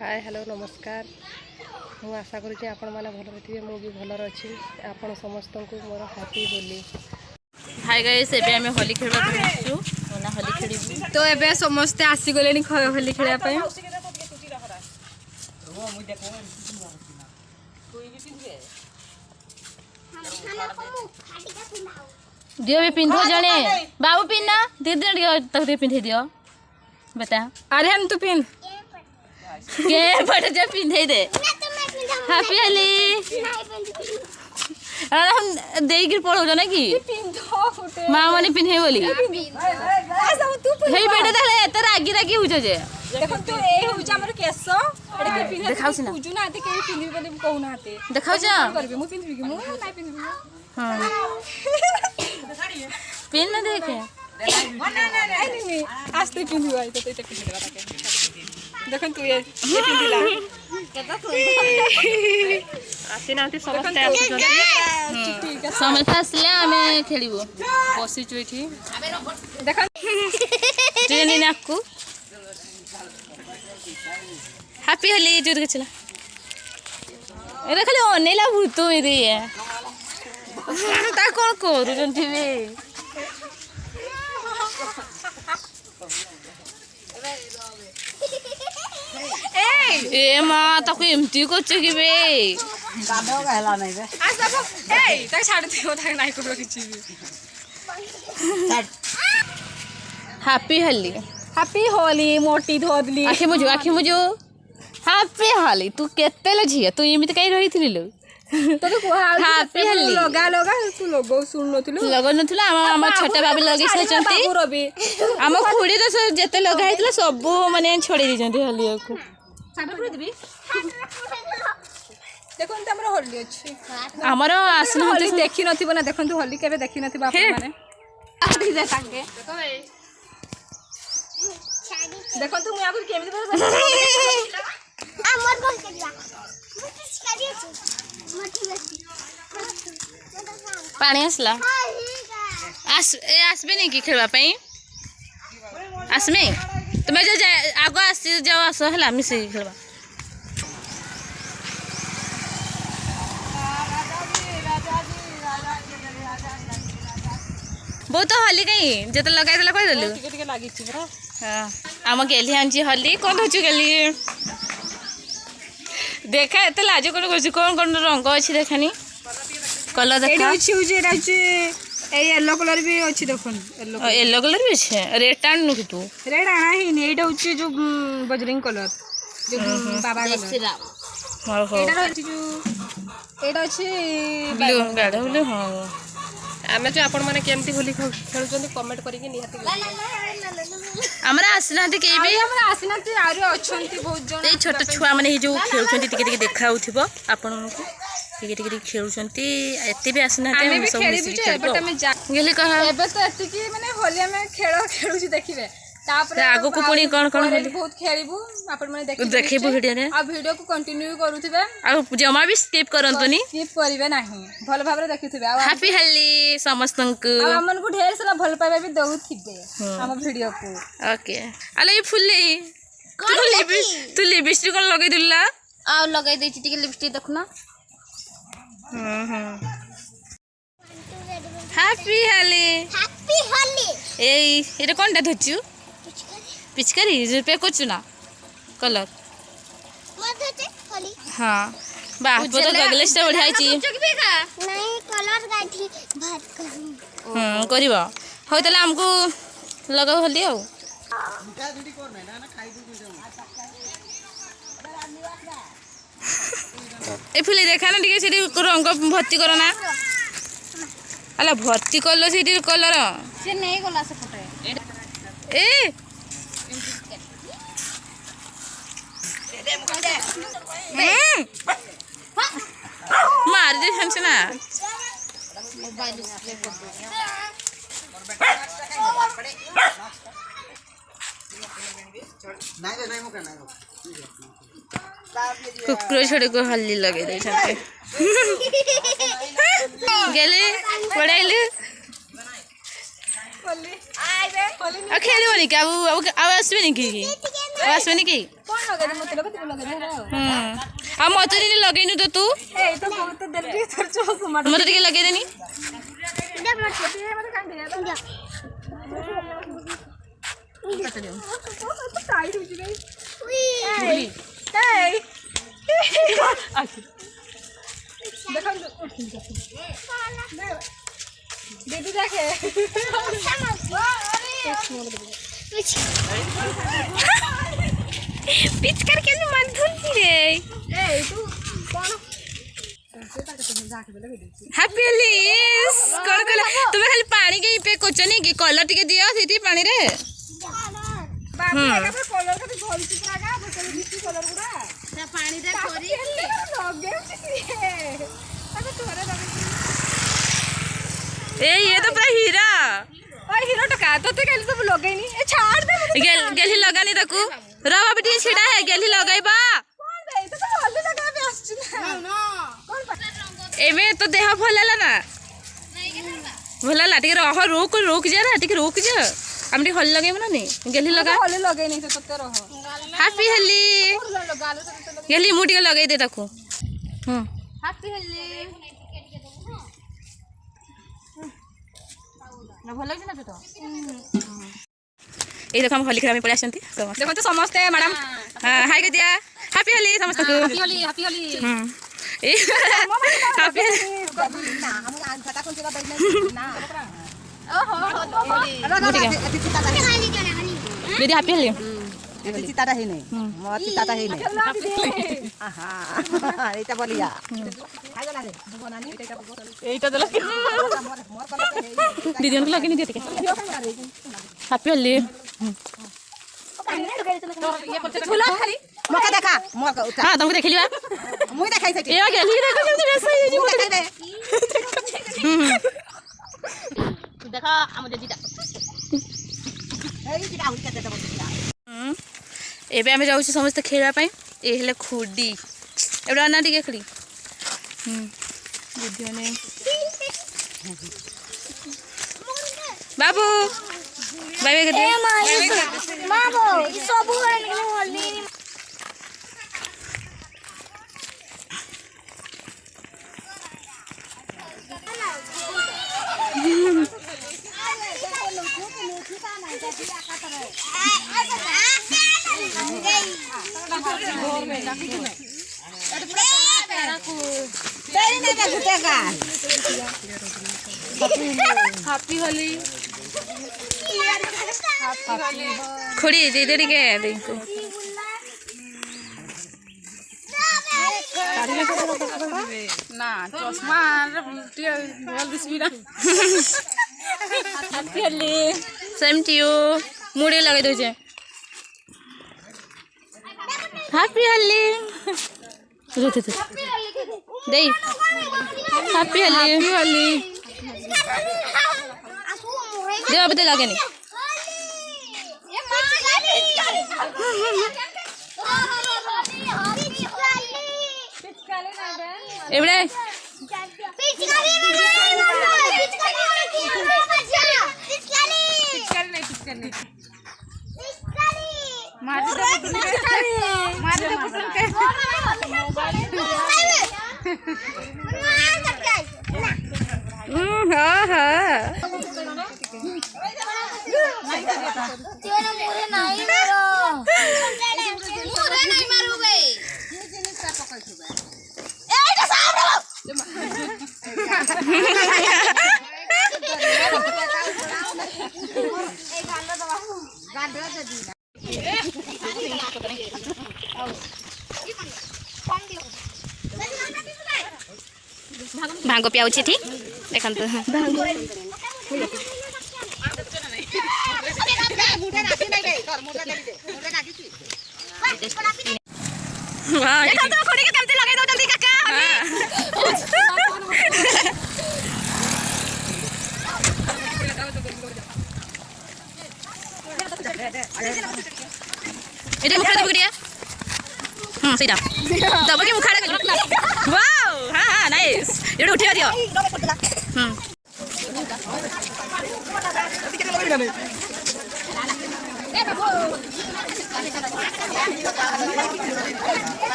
Hi hello नमस्कार मु आशा करुँच आपण मैंने भल थे मुझे भल अच्छी आपण समस्त को more happy Holi. Hi guys एबे हमें होली खेलबा पड़छु ना होली खेलिबू तो एबे समस्त आसी गलेनी होली खेलबा पय दियो भी पिंधो जने बाबू पिन्ना दीदी दियो तक पिंधे दियो बता अरे हम तू पिन के बट जे पिंधे दे हैप्पी होली अरे हम देई के पड़ो जने की मां माने पिन्हे बोली हे बेटा देले एत रागी रागी हो जे देखो तू ए हो जा हमर केस एडे के पिन्हे देखाउ छी ना पूजू ना आते के पिन्हि बोली कहू ना आते देखाउ जा करबे मु पिन्हि कि मु नाही पिन्हि हां पिन ना देखे नहीं आस्ते पिन्हि आई तो ते पिन्हि देबा ताके देखो तू ये पिन्हिला आसी ना समस्त आसुଛନ୍ତି समस्त आसले हमें खेलिबो बसी चुईठी देखो ट्रेन नाकू हैप्पी होली जोर के चला एरे खाली अनेला भूत मेरे ता कोन करू जंती बे ए मां ताको एमती कोचे कि बे गाडो गहला नहीं बे आ सब ए ताके छाड़ दियो ताके नाही करो किछि भी हैप्पी होली मोटी धोदली आखि मुझो हैप्पी होली तू केते ले झिया तू एमित कई रही थी लो तो कोहाल हैप्पी होली लगा तू लोगो सुन नथिलु लगन नथिला हम छोटा बाबू लगे सचंती हम खुड़ी तो जते लगा हितला सब माने छोड़ी दी जंती होली को साडा पुर देबी देखन त हमर होली अछि हमर आसन होली देखि नथिबो ना देखन तू होली केबे देखि नथिबा आपण माने आठी जा ताके देखो भाई देखन तू आगु केबे हमर बोल के दिया मुटिस करिए मोटिवेशन पानी आसला आसबे नहीं कि खेलवा पई आसमे तुम्हें जो आगो आस जाओ आस हला मिसे खेलवा बहुत होली कहीं जत लगाई देला कहि देलु टिके टिके लागि छि बरा हां आम गेली आंची होली कोन होचु गेली देखा एते लाज कोन रंग अछि देखानी कलर देखा एडी अछि उजे रहछि ए येलो कलर भी अछि देखन येलो कलर भी छै रेड टान नु तू रेड आना ही नहीं एटा अछि जो बजरंग कलर जो बाबा कलर हो हो एटा रहछि जो एटा अछि ब्लू गाढ़ा ब्लू हां आमे जो आपण माने केमती होली खेलुଛନ୍ତି कमेंट करिके निहाती हमरा आसना के भी हमरा आसिना ती आरो अछंती बहुत जण ए छोट छुआ माने जो खेलुଛନ୍ତି टिके टिके देखाउथिबो आपण को टिके टिके खेलुଛନ୍ତି एते भी आसना ते हम सब मिसी बट हमें जा गेली कहा एबे तो एति की माने होली में खेलु छी देखिबे तापर आगो को पुणी कोन होली बहुत खेलिबू आपण माने देखिबो वीडियो रे आ वीडियो को कंटिन्यू करूथिबे आ जमा भी स्किप करंतनी स्किप करिवे नाही भल भाबरे देखिथिबे आ हैप्पी होली समस्तन को हमन को ढेर सारा भल पाइबे भी दउथिबे हम वीडियो को ओके अले ये फुल्ली तू लिपस्टिक कोन लगे दिला आ लगाई दे छी टिके लिपस्टिक देखना हैप्पी होली ए कोनटा धुचु पिचकारी रुपया कोचु ना कलर मधुचे होली हां बाप तो गगलेस से उठाई छी नहीं कलर गाठी भात करू करबो होय तले हमको लगाओ होली हो ए फुली देखा ना टिके सेठी रंग भर्ती करो ना अला भर्ती करलो सेठी कलर से नहीं गला से फटे ए मार दे हंस ना मोबाइल स्प्रे कर दो कुकुर छोड़े को हल्दी लगे दे छते गेले पड़ाइले होली आइबे होली खेलिबो नि अब आसबे नि कि आसबेनि कि कौन लगे मत लगे तू लगे आ मत दिन लगेनु तो तू ए तो बहुत देर के थर चोस मत मत टिके लगे देनी दे मत मत काट दिया तो टाइट हो गई उई देखो दीदी देखे पिचकार के मत धुनी रे ए तू कौन हैप्पी होलीस कोन कोन तुमे खाली पानी के पे कोचनी की कलर टिके दियो सेठी पानी रे बाबू एका पे कलर के भल से लगा बोतल मिट्टी कलर गुडा ता पानी दे छोरी लगे अबे तोरे लगे ए ये तो पूरा हीरा ओए हीरो टका तो कल सब लगे नहीं ए छाड़ दे गेली लगानी तकू रवा बेटी छिड़ा है गेली लगाइबा कौन दे तो हल्दी लगा पे आछ ना कौन एमे तो देह भलला ना भलला टिके रह रोक जा ना टिके रोक जा हम टिके हल लगाइब ना नहीं गेली लगा हल्दी लगे नहीं तो तते रहो हैप्पी होली गालो से तो गेली मुंह टिके लगाई दे तकू हैप्पी होली ना भल लगे ना तो ए देखो हम होली खेला में पड़े आछंती समस्त देखो तो समस्त मैडम हां हाय के दिया हैप्पी होली समस्त को हैप्पी होली ए हैप्पी ना हम आज फटा कौन जगह बैठ ना ओहो दीदी हैप्पी होली চিতাটা হে নেই মর চিতাটা হে নেই আহা এইটা বলিয়া এইটা তো লাগে दीदी उनको लगे नहीं देते हैप्पी होली মকা দেখা মকা উঠা हां तुमको देखलिबा মুই দেখাই থাকি ए गेली देखो केमती बेस है মুই দেখাই দে देखा हम दीदी এই চিতা উঠা দে বলিয়া एबे आमे जाउछी समस्त खेलबा पई ए हेले खुडी एबडा ना टिके खड़ी दीदी ने बाबू बाय बाय कर दे मामो सब हल्दी हैप्पी होली खुड़ी दीदी टिके देखो ना चश्मा भल दिसबी ना happy Holi same to you मुड़ी लगे दो जे हैप्पी होली दे हैप्पी होली दे अब तो लगे नहीं एबड़े हाँ हाँ भांग पियाउछि ठीक देखंतु वाह देखा तो खोड़ी के केमती लगे दो जल्दी काका एटा मुखड़ा पकड़िया सीधा दबा के मुखड़ा वाओ हां हां नाइस एटा उठिया दियो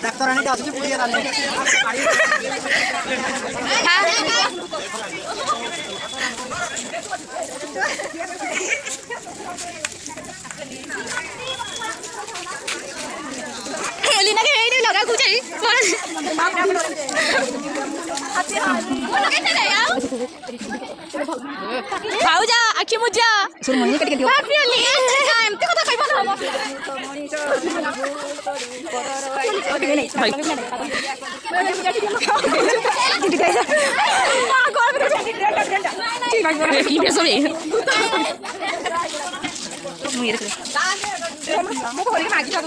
ডাক্তার আনিটা আসছে পুড়িয়ে রান্না Lina cái đi nào ra khu chị. Khảo ra, aki mo ja. সুরমনি কেটে দিও Happy Ali. এমতে কথা কইবা না হবো। কি বেসো রে? ମୁଁ କରିକି ମାଗିବା